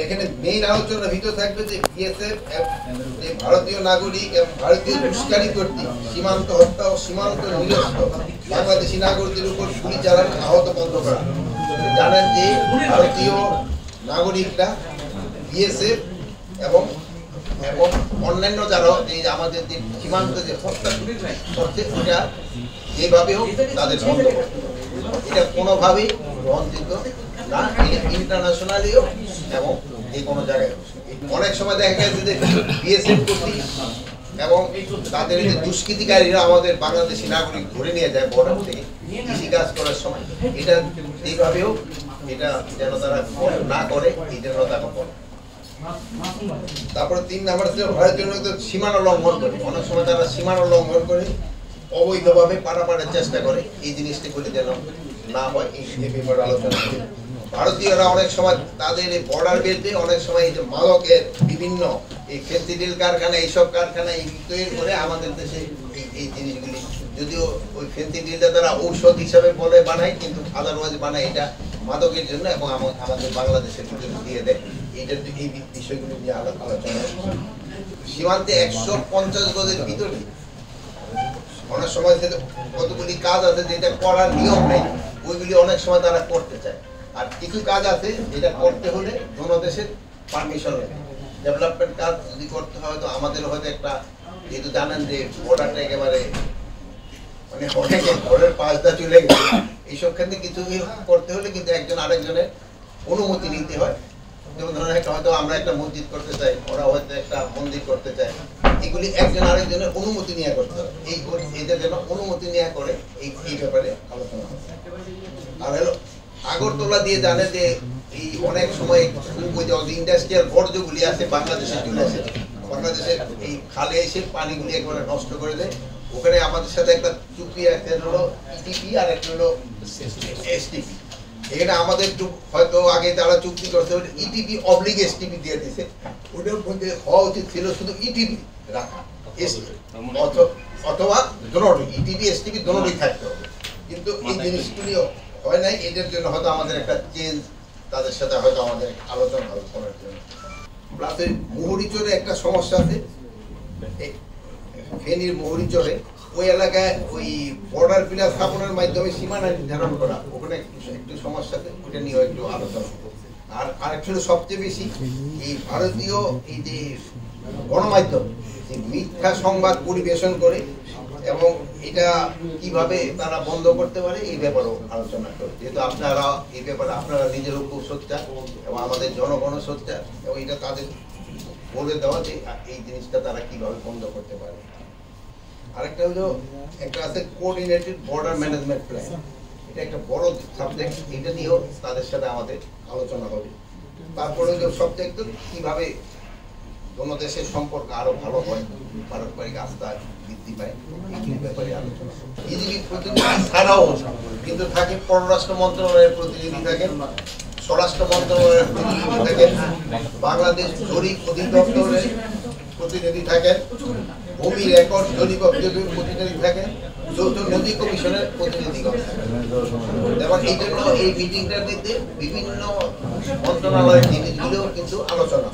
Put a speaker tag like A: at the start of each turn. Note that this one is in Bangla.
A: এখানে মেইন আলোচনার ভিতর থাকবে যে বিএসএফ ভারতীয় নাগরিক এবং ভারতীয় দুষ্কারী কর্তৃক সীমান্ত হত্যা ও সীমান্ত নিরস্ত বাংলাদেশি নাগরিকদের উপর গুলি চালানো আহত বন্ধ করা। জানেন যে ভারতীয় নাগরিকরা বিএসএফ এবং এবং অন্যান্য যারা এই আমাদের যে সীমান্ত যে হত্যা করছে ওটা যেভাবে হোক তাদের বন্ধ করতে, এটা কোনোভাবেই গ্রহণযোগ্য না, ইন্টারন্যাশনালিও এবং যে কোনো জায়গায়। অনেক সময় দেখা গেছে যে বিএসএফ কর্তৃক এবং তাদের যে দুষ্কৃতিকারীরা আমাদের বাংলাদেশি নাগরিক ধরে নিয়ে যায় বর্ডার থেকে কৃষিকাজ করার সময়, এটা যেভাবেও এটা যেন তারা না করে, এই জন্য তারা করে। তারপরে 3 নাম্বার ছিল ভারতীয় সীমানা লঙ্ঘন করে। অনেক সময় তারা সীমানা লঙ্ঘন করে অবৈধভাবে পারাপারের চেষ্টা করে, এই জিনিসটি করে যেন না হয় এই ব্যাপারে আলোচনা করি। ভারতীয়রা অনেক সময় তাদের এই বর্ডার বেল্টে অনেক সময় এই যে মাদকের বিভিন্ন এই ফেন্সিডিল কারখানা, এইসব কারখানা তৈরি করে আমাদের দেশে এই জিনিসগুলি, যদিও ওই ফেন্সিডিলটা তারা ঔষধ হিসাবে বলে বানায়, কিন্তু আদারওয়াইজ বানায় এটা মাদকের জন্য এবং আমাদের বাংলাদেশের ভিতরে দিয়ে দেয়। এইটার এই বিষয়গুলি নিয়ে আলোচনা। সীমান্তে 150 গজের ভিতরে অনেক সময় কতগুলি কাজ আছে যেটা করার নিয়ম নেই, ওইগুলি অনেক সময় তারা করতে চায়। আর কিছু কাজ আছে যেটা করতে হলে দোনো দেশের পারমিশন লাগে। ডেভেলপমেন্ট কাজ যদি করতে হয় তো আমাদের হয়তো একটা, যেহেতু জানেন যে বর্ডারটা একেবারে মানে অনেকে ঘরের পাশটা চলে গেছে, এইসব ক্ষেত্রে কিছু করতে হলে কিন্তু একজন আরেকজনের অনুমতি নিতে হয়। যেমন ধরেন একটা হয়তো আমরা একটা মসজিদ করতে চাই, ওরা হয়তো একটা মন্দির করতে চায়, এগুলি একজন আরেকজনের অনুমতি নিয়ে করতে হবে। এইটা যেন অনুমতি নিয়ে করে এই ব্যাপারে আলোচনা হবে। আর হলো আগরতলা দিয়ে জানে যে এই অনেক সময় ইন্ডাস্ট্রিয়াল বর্জ্যগুলি আছে বাংলাদেশে চলে আসে, বাংলাদেশের এই খালে এসে পানিগুলি একবারে নষ্ট করে দেয়। ওখানে আমাদের সাথে একটা চুক্তি আছে, হলো ইটিপি আর একটা হলো এসটিপি। এখানে আমাদের হয়তো আগে যারা চুক্তি করছে ইটিপি অবলিগ এসটিপি দিয়ে দিছে, ওটার মধ্যে হওয়া উচিত ছিল শুধু ইটিপি রাখা, অথবা দোনোটি ইটিপি এসটিপি দোনোটি থাকতে হবে। কিন্তু এই জিনিসগুলিও হয় নাই, এটার জন্য হয়তো আমাদের একটা চেঞ্জ তাদের সাথে হয়তো আমাদের আলোচনা করার জন্য। প্লাসে মুহুরিচরে একটা সমস্যা আছে, ফেনীর মুহুরিচরে ওই এলাকায় ওই বর্ডার পিলার স্থাপনের মাধ্যমে সীমানা নির্ধারণ করা, ওখানে একটু সমস্যাতে ওইটা নিয়ে একটু আলোচনা। আর আরেকটু সবচেয়ে বেশি এই ভারতীয় এই যে গণমাধ্যম যে মিথ্যা সংবাদ পরিবেশন করে এবং এটা কিভাবে তারা বন্ধ করতে পারে এই ব্যাপারেও আলোচনা করে। যেহেতু আপনারা এই ব্যাপারে আপনারা নিজেরও খুব সোচ্চার এবং আমাদের জনগণও সোচ্চার, এবং এটা তাদের বলে দেওয়া যে এই জিনিসটা তারা কিভাবে বন্ধ করতে পারে। আরেকটা হলো একটা আছে কোঅর্ডিনেটেড বর্ডার ম্যানেজমেন্ট প্ল্যান, এটা একটা বড় সাবজেক্ট, এটা নিয়েও তাদের সাথে আমাদের আলোচনা হবে। তারপরে হলো সাবজেক্ট কিভাবে দোনো দেশের সম্পর্ক আরো ভালো হয়, পারস্পরিক আস্থা বৃদ্ধি পায়, এই ব্যাপারে আলোচনা। ইজিবি প্রতিনিধি ছাড়াও কিন্তু থাকে পররাষ্ট্র মন্ত্রণালয়ের প্রতিনিধি থাকেন, স্বরাষ্ট্র মন্ত্রণালয়ের প্রতিনিধি থাকেন, বাংলাদেশ জরিপ অধিদপ্তরের প্রতিনিধি থাকেন, ভূমি রেকর্ড জরিপ অধিদপ্তরের প্রতিনিধি থাকেন, যৌথ নদী কমিশনের প্রতিনিধিগণ থাকেন। এবং এই জন্য এই মিটিংটার দিতে বিভিন্ন মন্ত্রণালয়ের জিনিসগুলোও কিন্তু আলোচনা।